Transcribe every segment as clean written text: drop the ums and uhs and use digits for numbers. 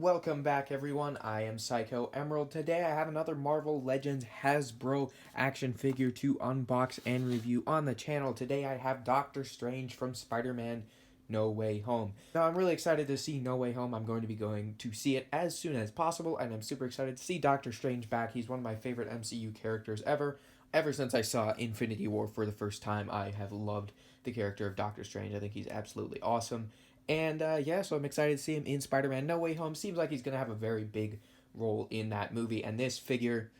Welcome back, everyone. I am Psycho Emerald. Today I have another Marvel Legends Hasbro action figure to unbox and review on the channel. Today I have Doctor Strange from Spider-Man No Way Home. Now I'm really excited to see No Way Home. I'm going to be going to see it as soon as possible, and I'm super excited to see Doctor Strange back. He's one of my favorite MCU characters ever. Ever since I saw Infinity War for the first time, I have loved the character of Doctor Strange. I think he's absolutely awesome. And yeah, so I'm excited to see him in Spider-Man No Way Home. Seems like he's going to have a very big role in that movie. And this figure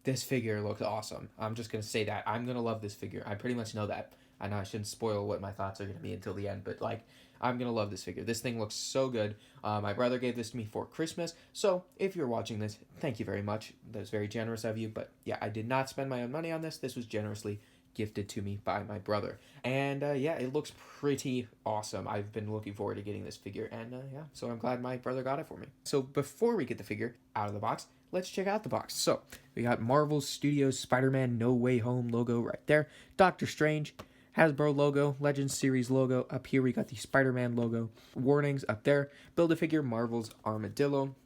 looks awesome. I'm just going to say that. I'm going to love this figure. I pretty much know that. I know I shouldn't spoil what my thoughts are going to be until the end, but like, I'm going to love this figure. This thing looks so good. My brother gave this to me for Christmas. So if you're watching this, thank you very much. That was very generous of you. But yeah, I did not spend my own money on this. This was generously gifted to me by my brother. And yeah, it looks pretty awesome. I've been looking forward to getting this figure, and yeah, so I'm glad my brother got it for me. So before we get the figure out of the box, let's check out the box. So we got Marvel Studios Spider-Man No Way Home logo right there, Doctor Strange, Hasbro logo, Legends Series logo. Up here we got the Spider-Man logo, warnings up there, Build-A-Figure Marvel's Armadillo,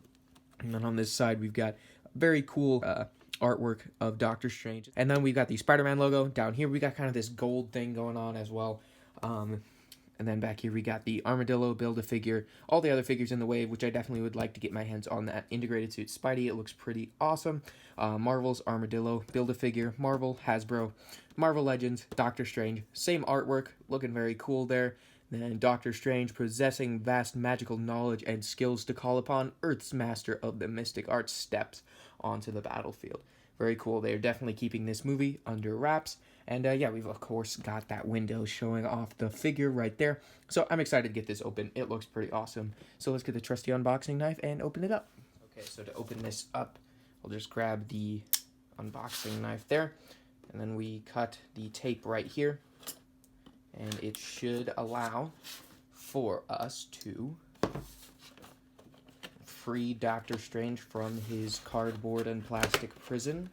and then on this side we've got very cool artwork of Doctor Strange. And then we've got the Spider-Man logo. Down here we got kind of this gold thing going on as well. And then back here we got the Armadillo Build-A-Figure. All the other figures in the wave, which I definitely would like to get my hands on that integrated suit Spidey. It looks pretty awesome. Marvel's Armadillo Build-A-Figure. Marvel, Hasbro, Marvel Legends, Doctor Strange. Same artwork, looking very cool there. Then Doctor Strange possessing vast magical knowledge and skills to call upon Earth's master of the mystic arts steps onto the battlefield. Very cool. They're definitely keeping this movie under wraps. And yeah, we've of course got that window showing off the figure right there. So I'm excited to get this open. It looks pretty awesome. So let's get the trusty unboxing knife and open it up. Okay, so to open this up, I'll just grab the unboxing knife there. And then we cut the tape right here. And it should allow for us to free Doctor Strange from his cardboard and plastic prison.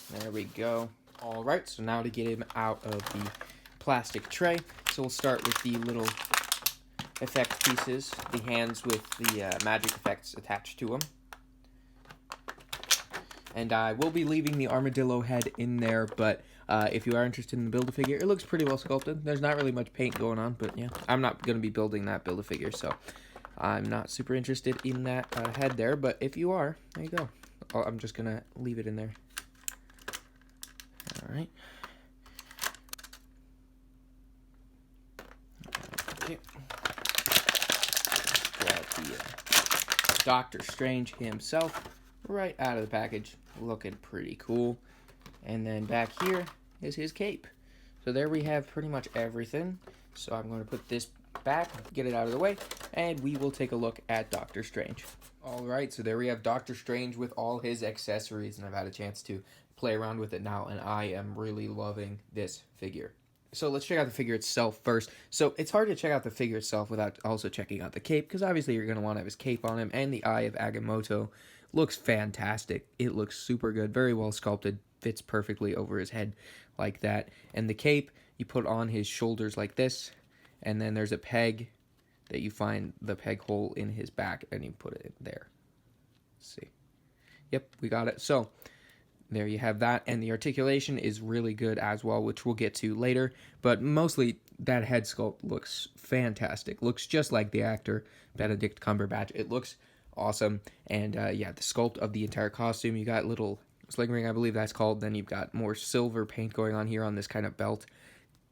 There we go. Alright, so now to get him out of the plastic tray. So we'll start with the little effect pieces, the hands with the magic effects attached to them. And I will be leaving the armadillo head in there, but if you are interested in the Build-A-Figure, it looks pretty well sculpted. There's not really much paint going on, but yeah, I'm not going to be building that Build-A-Figure, so I'm not super interested in that head there, but if you are, there you go. I'm just going to leave it in there. Alright. Okay. Grab the Doctor Strange himself right out of the package. Looking pretty cool. And then back here is his cape. So there we have pretty much everything. So I'm going to put this back, get it out of the way, and we will take a look at Doctor Strange. Alright, so there we have Doctor Strange with all his accessories, and I've had a chance to play around with it now, and I am really loving this figure. So let's check out the figure itself first. So it's hard to check out the figure itself without also checking out the cape, because obviously you're going to want to have his cape on him, and the Eye of Agamotto looks fantastic. It looks super good, very well sculpted, fits perfectly over his head like that. And the cape, you put on his shoulders like this, and then there's a peg that you find the peg hole in his back, and you put it there. Let's see. Yep, we got it. So there you have that, and the articulation is really good as well, which we'll get to later, but mostly that head sculpt looks fantastic. Looks just like the actor, Benedict Cumberbatch. It looks awesome, and yeah, the sculpt of the entire costume, you got little sling ring, I believe that's called, then you've got more silver paint going on here on this kind of belt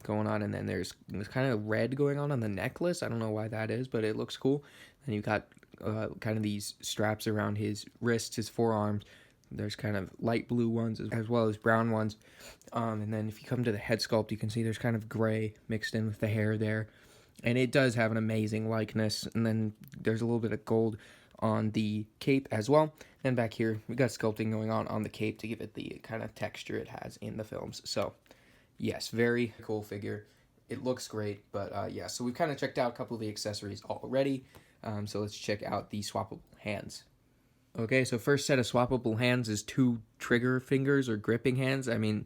going on, and then there's this kind of red going on the necklace. I don't know why that is, but it looks cool. And you've got kind of these straps around his wrists, his forearms. There's kind of light blue ones as well as brown ones. And then if you come to the head sculpt, you can see there's kind of gray mixed in with the hair there. And it does have an amazing likeness. And then there's a little bit of gold on the cape as well. And back here, we got sculpting going on the cape to give it the kind of texture it has in the films. So, yes, very cool figure. It looks great, but yeah, so we've kind of checked out a couple of the accessories already. So let's check out the swappable hands. Okay, so first set of swappable hands is 2 trigger fingers or gripping hands. I mean,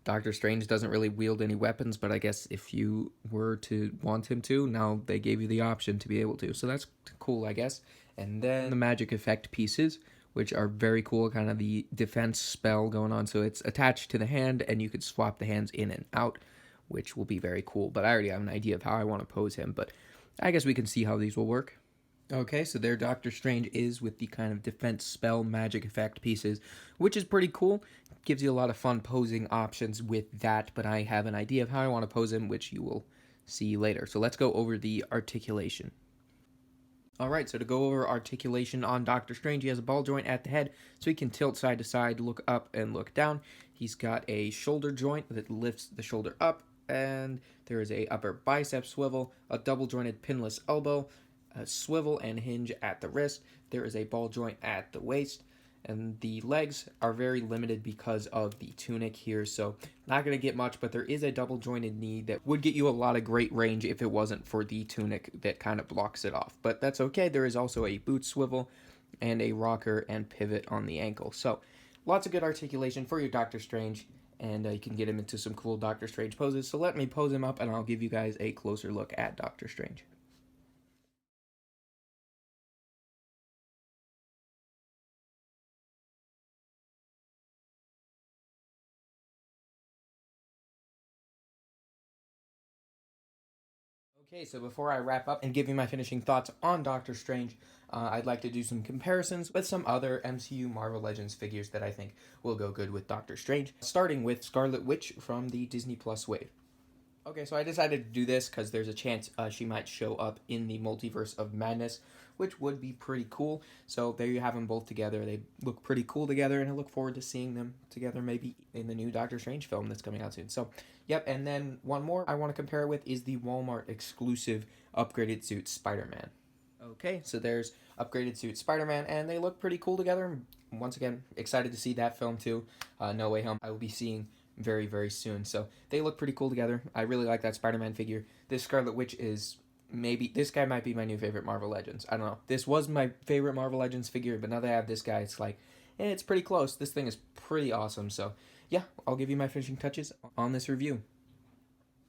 Doctor Strange doesn't really wield any weapons, but I guess if you were to want him to, now they gave you the option to be able to. So that's cool, I guess. And then the magic effect pieces, which are very cool, kind of the defense spell going on. So it's attached to the hand, and you could swap the hands in and out, which will be very cool. But I already have an idea of how I want to pose him, but I guess we can see how these will work. Okay, so there Doctor Strange is with the kind of defense spell magic effect pieces, which is pretty cool. Gives you a lot of fun posing options with that, but I have an idea of how I want to pose him, which you will see later. So let's go over the articulation. Alright, so to go over articulation on Doctor Strange, he has a ball joint at the head, so he can tilt side to side, look up and look down. He's got a shoulder joint that lifts the shoulder up, and there is a upper bicep swivel, a double jointed pinless elbow, a swivel and hinge at the wrist. There is a ball joint at the waist, and the legs are very limited because of the tunic here, so not going to get much, but there is a double jointed knee that would get you a lot of great range if it wasn't for the tunic that kind of blocks it off, but that's okay. There is also a boot swivel and a rocker and pivot on the ankle, so lots of good articulation for your Doctor Strange, and you can get him into some cool Doctor Strange poses. So let me pose him up and I'll give you guys a closer look at Doctor Strange. Okay, so before I wrap up and give you my finishing thoughts on Doctor Strange, I'd like to do some comparisons with some other MCU Marvel Legends figures that I think will go good with Doctor Strange, starting with Scarlet Witch from the Disney Plus wave. Okay, so I decided to do this because there's a chance she might show up in the Multiverse of Madness, which would be pretty cool. So there you have them both together. They look pretty cool together, and I look forward to seeing them together maybe in the new Doctor Strange film that's coming out soon. So, yep, and then one more I want to compare it with is the Walmart exclusive upgraded suit Spider-Man. Okay, so there's upgraded suit Spider-Man, and they look pretty cool together. Once again, excited to see that film too. No Way Home I will be seeing very, very soon. So they look pretty cool together. I really like that Spider-Man figure. This Scarlet Witch is maybe, this guy might be my new favorite Marvel Legends. I don't know. This was my favorite Marvel Legends figure, but now that I have this guy, it's like, it's pretty close. This thing is pretty awesome. So yeah, I'll give you my finishing touches on this review.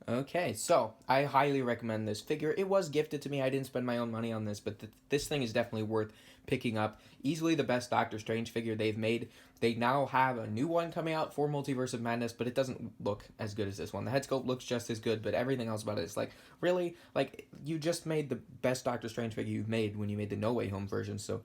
Okay, so I highly recommend this figure. It was gifted to me. I didn't spend my own money on this, but this thing is definitely worth picking up. Easily the best Doctor Strange figure they've made. They now have a new one coming out for Multiverse of Madness, but it doesn't look as good as this one. The head sculpt looks just as good, but everything else about it is like, really? Like, you just made the best Doctor Strange figure you've made when you made the No Way Home version, so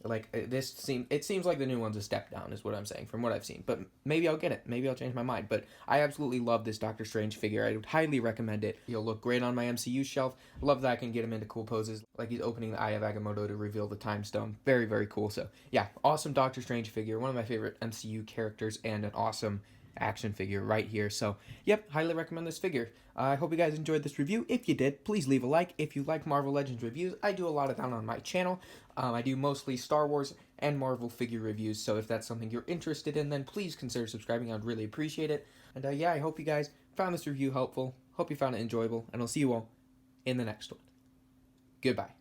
like it seems like the new one's a step down is what I'm saying from what I've seen, but maybe I'll get it, maybe I'll change my mind. But I absolutely love this Doctor Strange figure. I would highly recommend it. He'll look great on my MCU shelf. Love that I can get him into cool poses, like he's opening the Eye of Agamotto to reveal the Time Stone. Very, very cool. So yeah, awesome Doctor Strange figure, one of my favorite MCU characters, and an awesome action figure right here. So yep, highly recommend this figure. I hope you guys enjoyed this review. If you did, please leave a like. If you like Marvel Legends reviews, I do a lot of that on my channel. I do mostly Star Wars and Marvel figure reviews, so if that's something you're interested in, then please consider subscribing. I'd really appreciate it. And yeah, I hope you guys found this review helpful. Hope you found it enjoyable, and I'll see you all in the next one. Goodbye.